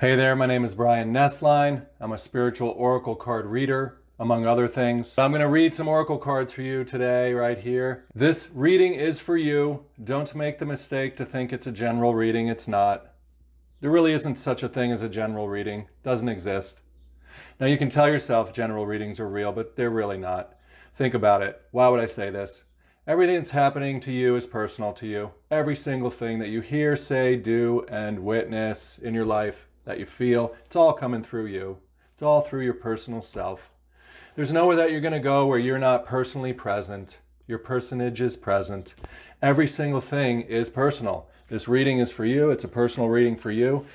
Hey there, my name is Brian Nesline. I'm a spiritual oracle card reader, among other things. I'm going to read some oracle cards for you today, right here. This reading is for you. Don't make the mistake to think it's a general reading. It's not. There really isn't such a thing as a general reading. It doesn't exist. Now you can tell yourself general readings are real, but they're really not. Think about it. Why would I say this? Everything that's happening to you is personal to you. Every single thing that you hear, say, do, and witness in your life that you feel, it's all coming through you. It's all through your personal self. There's nowhere that you're going to go where you're not personally present. Your personage is present. Every single thing is personal. This reading is for you. It's a personal reading for you.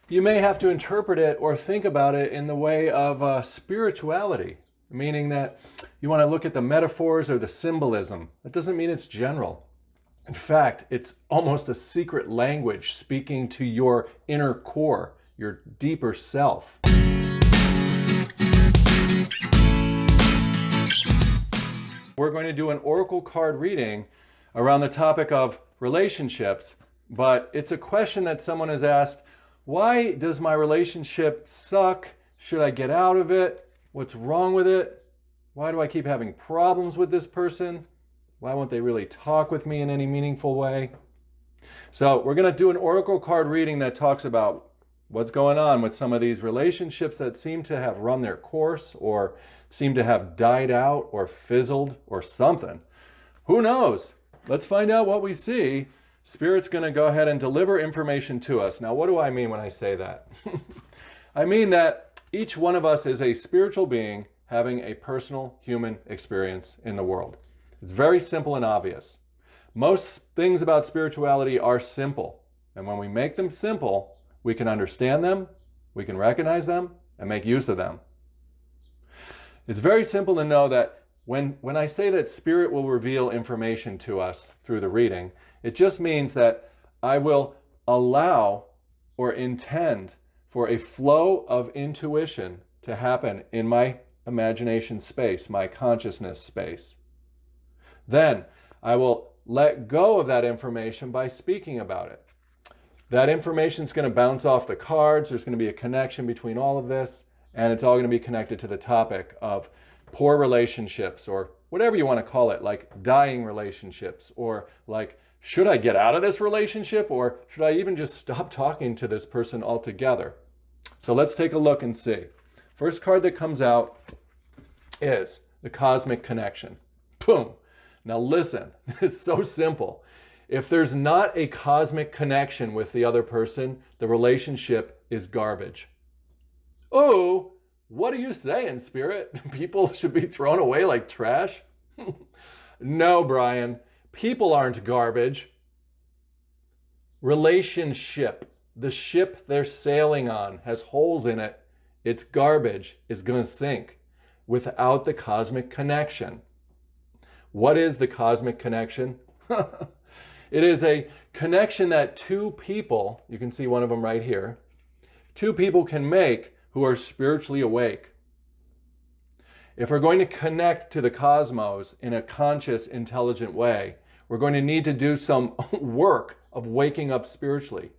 You may have to interpret it or think about it in the way of spirituality, meaning that you want to look at the metaphors or the symbolism. That doesn't mean it's general. In fact, it's almost a secret language speaking to your inner core, your deeper self. We're going to do an oracle card reading around the topic of relationships, but it's a question that someone has asked: why does my relationship suck? Should I get out of it? What's wrong with it? Why do I keep having problems with this person? Why won't they really talk with me in any meaningful way? So we're going to do an oracle card reading that talks about what's going on with some of these relationships that seem to have run their course or seem to have died out or fizzled or something. Who knows? Let's find out what we see. Spirit's going to go ahead and deliver information to us. Now, what do I mean when I say that? I mean that each one of us is a spiritual being having a personal human experience in the world. It's very simple and obvious. Most things about spirituality are simple. And when we make them simple, we can understand them, we can recognize them, and make use of them. It's very simple to know that when I say that Spirit will reveal information to us through the reading, it just means that I will allow or intend for a flow of intuition to happen in my imagination space, my consciousness space. Then I will let go of that information by speaking about it. That information is going to bounce off the cards. There's going to be a connection between all of this, and it's all going to be connected to the topic of poor relationships, or whatever you want to call it, like dying relationships, or like, should I get out of this relationship, or should I even just stop talking to this person altogether? So let's take a look and see. First card that comes out is the Cosmic Connection. Boom. Now listen, it's so simple. If there's not a cosmic connection with the other person, the relationship is garbage. Oh, what are you saying, Spirit? People should be thrown away like trash? No, Brian. People aren't garbage. Relationship, the ship they're sailing on, has holes in it. It's garbage. It's going to sink without the cosmic connection. What is the cosmic connection? It is a connection that two people, you can see one of them right here, two people can make who are spiritually awake. If we're going to connect to the cosmos in a conscious, intelligent way, we're going to need to do some work of waking up spiritually.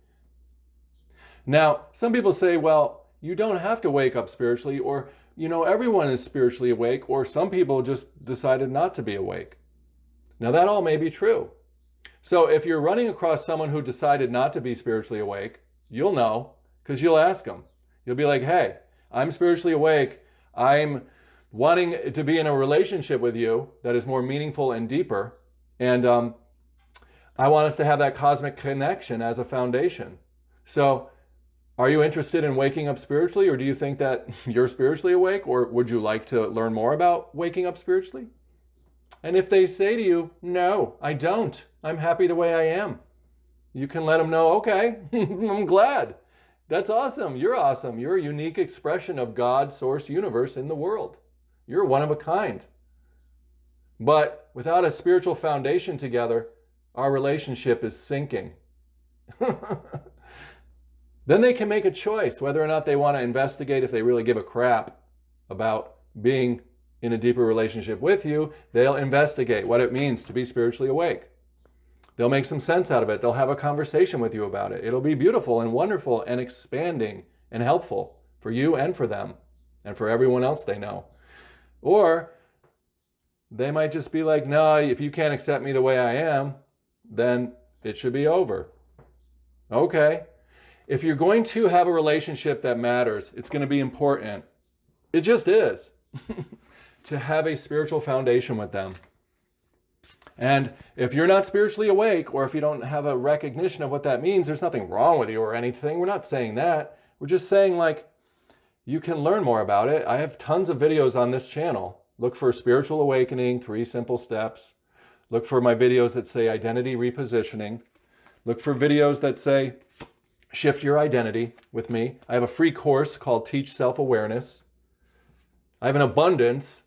Now, some people say, well, you don't have to wake up spiritually, or, everyone is spiritually awake, or some people just decided not to be awake. Now, that all may be true. So if you're running across someone who decided not to be spiritually awake, you'll know, because you'll ask them. You'll be like, hey, I'm spiritually awake. I'm wanting to be in a relationship with you that is more meaningful and deeper. And I want us to have that cosmic connection as a foundation. So are you interested in waking up spiritually, or do you think that you're spiritually awake, or would you like to learn more about waking up spiritually? And if they say to you, no, I don't. I'm happy the way I am. You can let them know, okay, I'm glad. That's awesome. You're awesome. You're a unique expression of God, source, universe in the world. You're one of a kind. But without a spiritual foundation together, our relationship is sinking. Then they can make a choice whether or not they want to investigate if they really give a crap about being in a deeper relationship with you. They'll investigate what it means to be spiritually awake. They'll make some sense out of it. They'll have a conversation with you about it. It'll be beautiful and wonderful and expanding and helpful for you and for them and for everyone else they know. Or they might just be like, no, if you can't accept me the way I am, then it should be over. Okay. If you're going to have a relationship that matters, it's going to be important. It just is. To have a spiritual foundation with them. And if you're not spiritually awake, or if you don't have a recognition of what that means, there's nothing wrong with you or anything. We're not saying that. We're just saying, like, you can learn more about it. I have tons of videos on this channel. Look for Spiritual Awakening, 3 Simple Steps. Look for my videos that say Identity Repositioning. Look for videos that say Shift Your Identity with me. I have a free course called Teach Self-Awareness. I have an abundance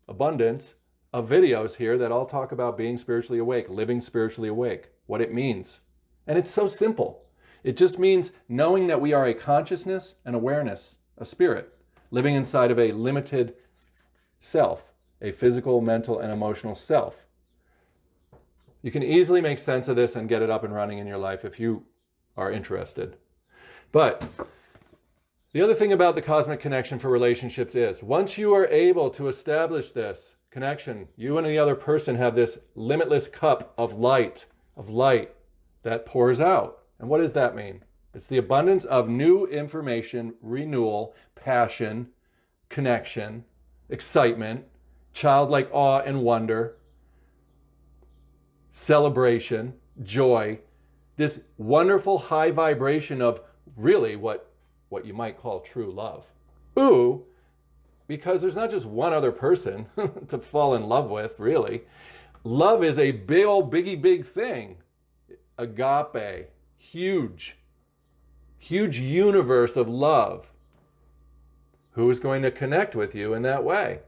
of videos here that all talk about being spiritually awake, living spiritually awake, what it means. And it's so simple. It just means knowing that we are a consciousness and awareness, a spirit, living inside of a limited self, a physical, mental, and emotional self. You can easily make sense of this and get it up and running in your life if you are interested. But the other thing about the cosmic connection for relationships is, once you are able to establish this connection, you and the other person have this limitless cup of light that pours out. And what does that mean? It's the abundance of new information, renewal, passion, connection, excitement, childlike awe and wonder, celebration, joy, this wonderful high vibration of really what you might call true love. Ooh, because there's not just one other person to fall in love with, really. Love is a big thing. Agape, huge universe of love. Who is going to connect with you in that way?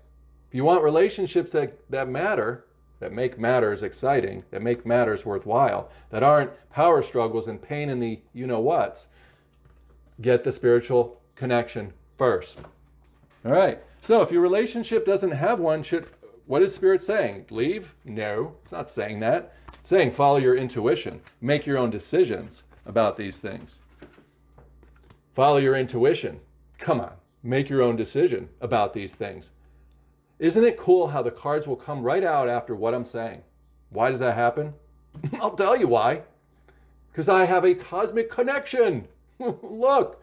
If you want relationships that matter, that make matters exciting, that make matters worthwhile, that aren't power struggles and pain in the you-know-whats, get the spiritual connection first. All right. So if your relationship doesn't have one, what is Spirit saying? Leave? No, it's not saying that. It's saying follow your intuition. Make your own decisions about these things. Follow your intuition. Come on. Make your own decision about these things. Isn't it cool how the cards will come right out after what I'm saying? Why does that happen? I'll tell you why. Because I have a cosmic connection. Look,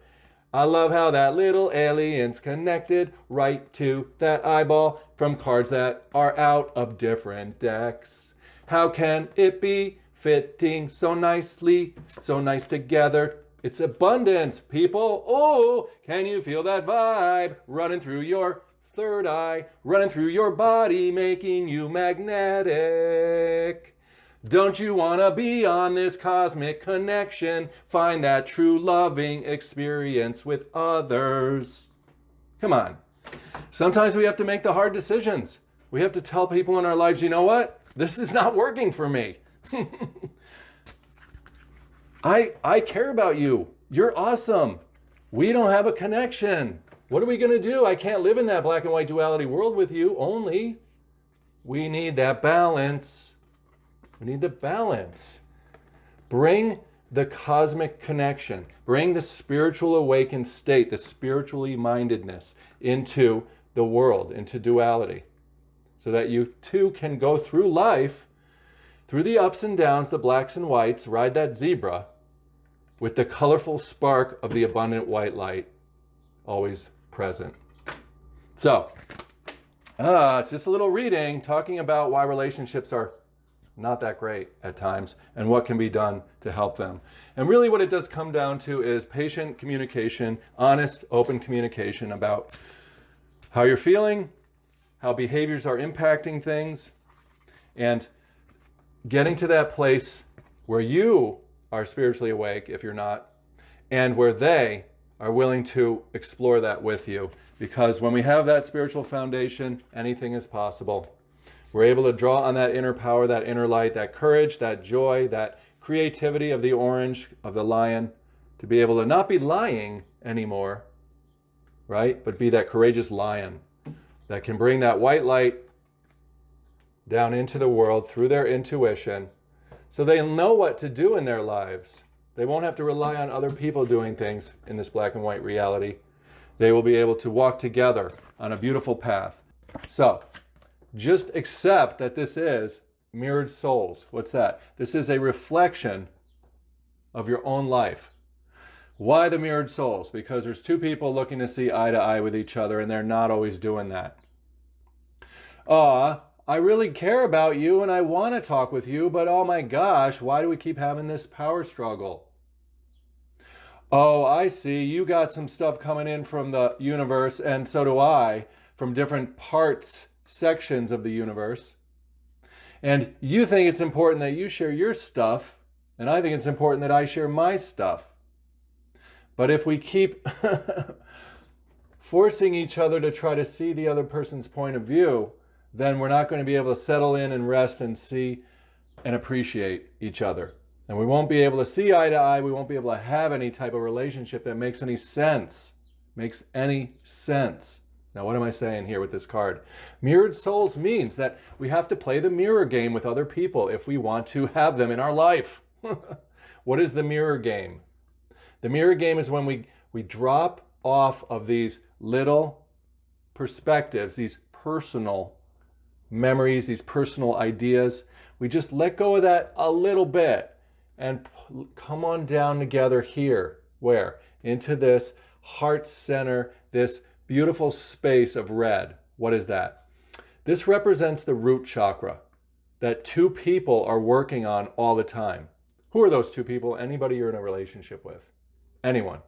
I love how that little alien's connected right to that eyeball from cards that are out of different decks. How can it be fitting so nicely, so nice together? It's abundance, people. Oh, can you feel that vibe running through your third eye, running through your body, making you magnetic? Don't you want to be on this cosmic connection? Find that true loving experience with others. Come on. Sometimes we have to make the hard decisions. We have to tell people in our lives, you know what? This is not working for me. I care about you. You're awesome. We don't have a connection. What are we going to do? I can't live in that black and white duality world with you only. We need that balance. We need the balance. Bring the cosmic connection. Bring the spiritual awakened state, the spiritually mindedness into the world, into duality. So that you too can go through life, through the ups and downs, the blacks and whites, ride that zebra with the colorful spark of the abundant white light always present. So, it's just a little reading talking about why relationships are not that great at times and what can be done to help them. And really what it does come down to is patient communication, honest, open communication about how you're feeling, how behaviors are impacting things, and getting to that place where you are spiritually awake, if you're not, and where they are willing to explore that with you. Because when we have that spiritual foundation, anything is possible. We're able to draw on that inner power, that inner light, that courage, that joy, that creativity of the orange, of the lion, to be able to not be lying anymore, right? But be that courageous lion that can bring that white light down into the world through their intuition so they know what to do in their lives. They won't have to rely on other people doing things in this black and white reality. They will be able to walk together on a beautiful path. So, just accept that this is mirrored souls. What's that? This is a reflection of your own life. Why the mirrored souls? Because there's two people looking to see eye to eye with each other, and they're not always doing that. I really care about you and I want to talk with you, but oh my gosh, why do we keep having this power struggle? Oh, I see, you got some stuff coming in from the universe, and so do I, from different parts, sections of the universe. And you think it's important that you share your stuff, and I think it's important that I share my stuff. But if we keep forcing each other to try to see the other person's point of view, then we're not going to be able to settle in and rest and see and appreciate each other. And we won't be able to see eye to eye. We won't be able to have any type of relationship that makes any sense. Makes any sense. Now, what am I saying here with this card? Mirrored souls means that we have to play the mirror game with other people if we want to have them in our life. What is the mirror game? The mirror game is when we drop off of these little perspectives, these personal memories, these personal ideas. We just let go of that a little bit and come on down together here. Where? Into this heart center, this beautiful space of red. What is that? This represents the root chakra that two people are working on all the time. Who are those two people? Anybody you're in a relationship with. Anyone.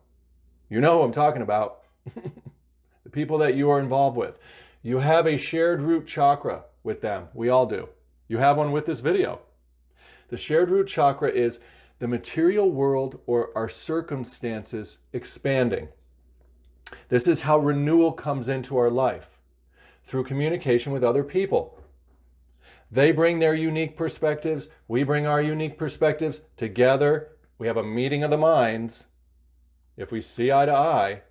You know who I'm talking about. The people that you are involved with. You have a shared root chakra with them. We all do. You have one with this video. The shared root chakra is the material world or our circumstances expanding. This is how renewal comes into our life, through communication with other people. They bring their unique perspectives, we bring our unique perspectives. Together, we have a meeting of the minds. If we see eye to eye,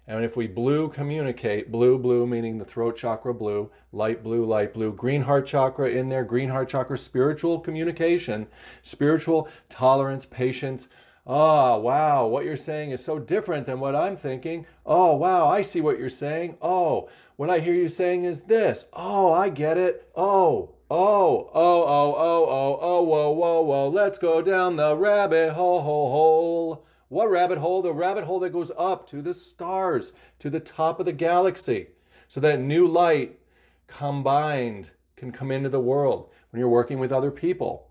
and if we blue communicate, blue meaning the throat chakra blue, light blue, green heart chakra in there, green heart chakra, spiritual communication, spiritual tolerance, patience. Oh, wow, what you're saying is so different than what I'm thinking. Oh, wow, I see what you're saying. Oh, what I hear you saying is this. Oh, I get it. Oh, whoa, let's go down the rabbit hole. What rabbit hole? The rabbit hole that goes up to the stars, to the top of the galaxy, so that new light combined can come into the world when you're working with other people.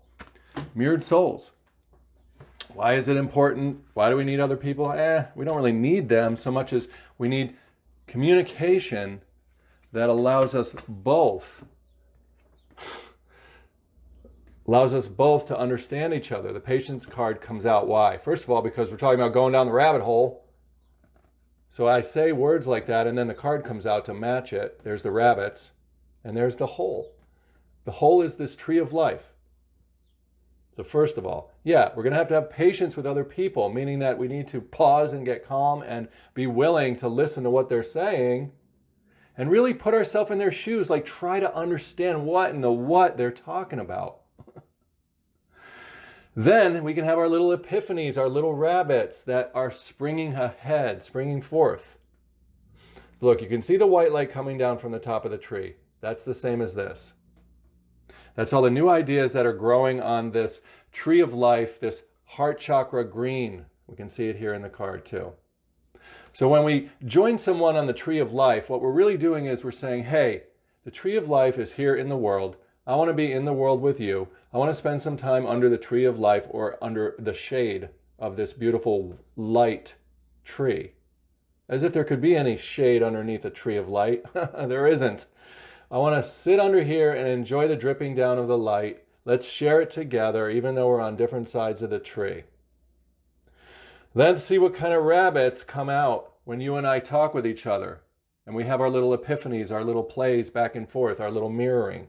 Mirrored souls. Why is it important? Why do we need other people? We don't really need them so much as we need communication that allows us both to understand each other. The patience card comes out. Why? First of all, because we're talking about going down the rabbit hole. So I say words like that, and then the card comes out to match it. There's the rabbits, and there's the hole. The hole is this tree of life. So first of all, we're going to have patience with other people, meaning that we need to pause and get calm and be willing to listen to what they're saying and really put ourselves in their shoes, like try to understand what they're talking about. Then we can have our little epiphanies, our little rabbits that are springing ahead, springing forth. Look, you can see the white light coming down from the top of the tree. That's the same as this. That's all the new ideas that are growing on this tree of life, this heart chakra green. We can see it here in the card too. So when we join someone on the tree of life, what we're really doing is we're saying, hey, the tree of life is here in the world. I want to be in the world with you. I want to spend some time under the tree of life or under the shade of this beautiful light tree. As if there could be any shade underneath a tree of light. There isn't. I want to sit under here and enjoy the dripping down of the light. Let's share it together, even though we're on different sides of the tree. Let's see what kind of rabbits come out when you and I talk with each other. And we have our little epiphanies, our little plays back and forth, our little mirroring,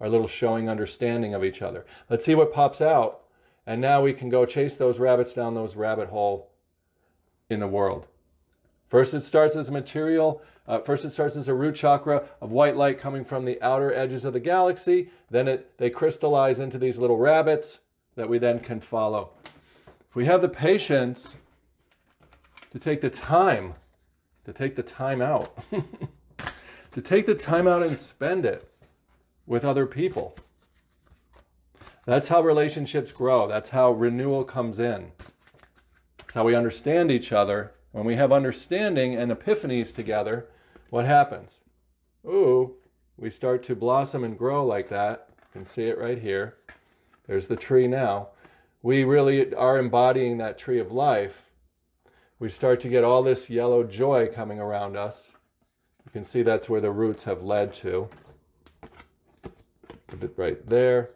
our little showing understanding of each other. Let's see what pops out. And now we can go chase those rabbits down those rabbit hole in the world. First it starts as material. First it starts as a root chakra of white light coming from the outer edges of the galaxy. Then they crystallize into these little rabbits that we then can follow. if we have the patience to take the time out, to take the time out and spend it with other people. That's how relationships grow. That's how renewal comes in. That's how we understand each other. When we have understanding and epiphanies together, what happens? Ooh, we start to blossom and grow like that. You can see it right here. There's the tree now. We really are embodying that tree of life. We start to get all this yellow joy coming around us. You can see that's where the roots have led to. Put it right there.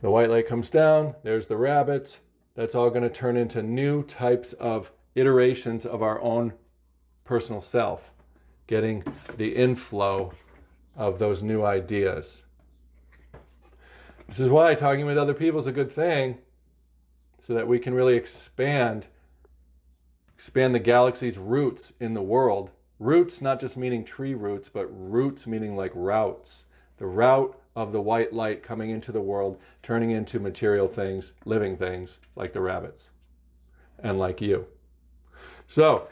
The white light comes down. There's the rabbits. That's all going to turn into new types of iterations of our own personal self, getting the inflow of those new ideas. This is why talking with other people is a good thing, so that we can really expand the galaxy's roots in the world. Roots not just meaning tree roots, but roots meaning like routes. The route of the white light coming into the world, turning into material things, living things like the rabbits and like you. So,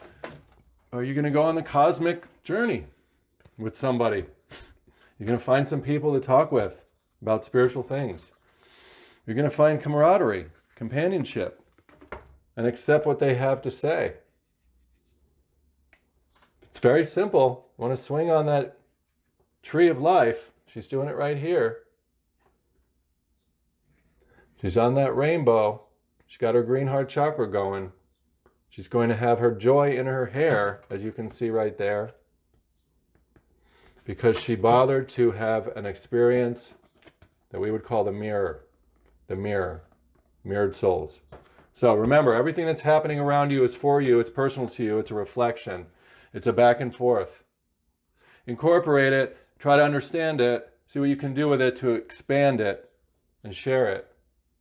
are you going to go on the cosmic journey with somebody? You're going to find some people to talk with about spiritual things. You're going to find camaraderie, companionship, and accept what they have to say. It's very simple. You want to swing on that tree of life. She's doing it right here. She's on that rainbow. She's got her green heart chakra going. She's going to have her joy in her hair, as you can see right there, because she bothered to have an experience that we would call the mirror, mirrored souls. So remember, everything that's happening around you is for you, it's personal to you, it's a reflection, it's a back and forth. Incorporate it, try to understand it, see what you can do with it to expand it and share it.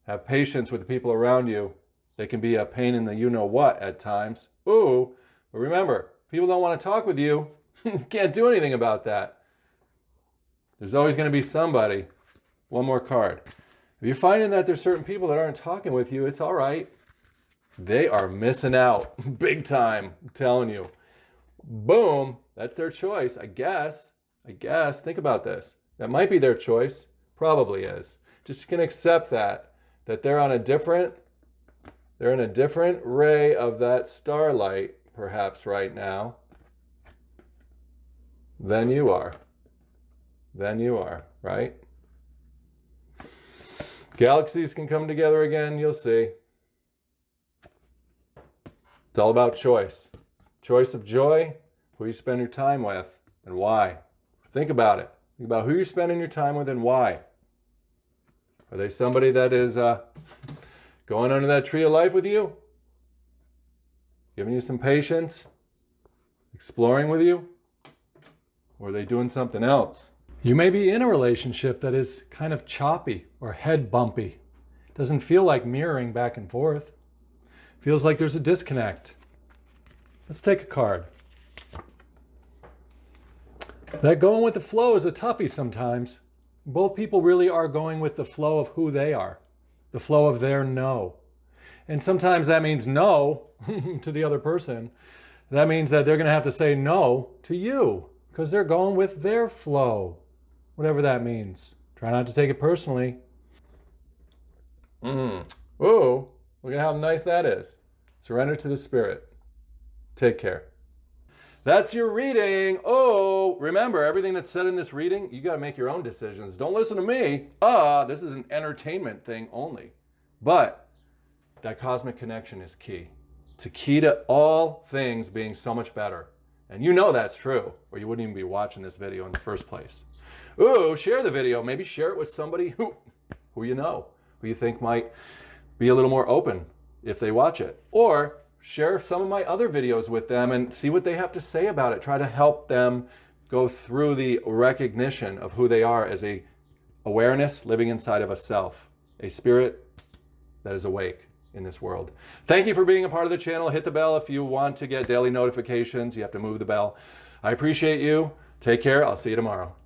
Have patience with the people around you. They can be a pain in the you-know-what at times. Ooh, but remember, people don't want to talk with you. You can't do anything about that. There's always going to be somebody. One more card. If you're finding that there's certain people that aren't talking with you, it's all right. They are missing out big time, I'm telling you. Boom, that's their choice, I guess. Think about this. That might be their choice. Probably is. Just can accept that they're in a different ray of that starlight, perhaps right now, than you are. Right? Galaxies can come together again, you'll see. It's all about choice. Choice of joy, who you spend your time with, and why. Think about it. Think about who you're spending your time with and why. Are they somebody that is going under that tree of life with you? Giving you some patience? Exploring with you? Or are they doing something else? You may be in a relationship that is kind of choppy or head bumpy. Doesn't feel like mirroring back and forth. Feels like there's a disconnect. Let's take a card. That going with the flow is a toughie sometimes. Both people really are going with the flow of who they are, the flow of their no. And sometimes that means no to the other person. That means that they're going to have to say no to you because they're going with their flow, whatever that means. Try not to take it personally. Ooh, look at how nice that is. Surrender to the spirit. Take care. That's your reading. Oh, remember, everything that's said in this reading, you got to make your own decisions. Don't listen to me. This is an entertainment thing only. But that cosmic connection is key. It's a key to all things being so much better. And you know that's true, or you wouldn't even be watching this video in the first place. Ooh, share the video. Maybe share it with somebody who you know, who you think might be a little more open if they watch it. Or share some of my other videos with them and see what they have to say about it. Try to help them go through the recognition of who they are as a awareness living inside of a self, a spirit that is awake in this world. Thank you for being a part of the channel. Hit the bell if you want to get daily notifications. You have to move the bell. I appreciate you. Take care. I'll see you tomorrow.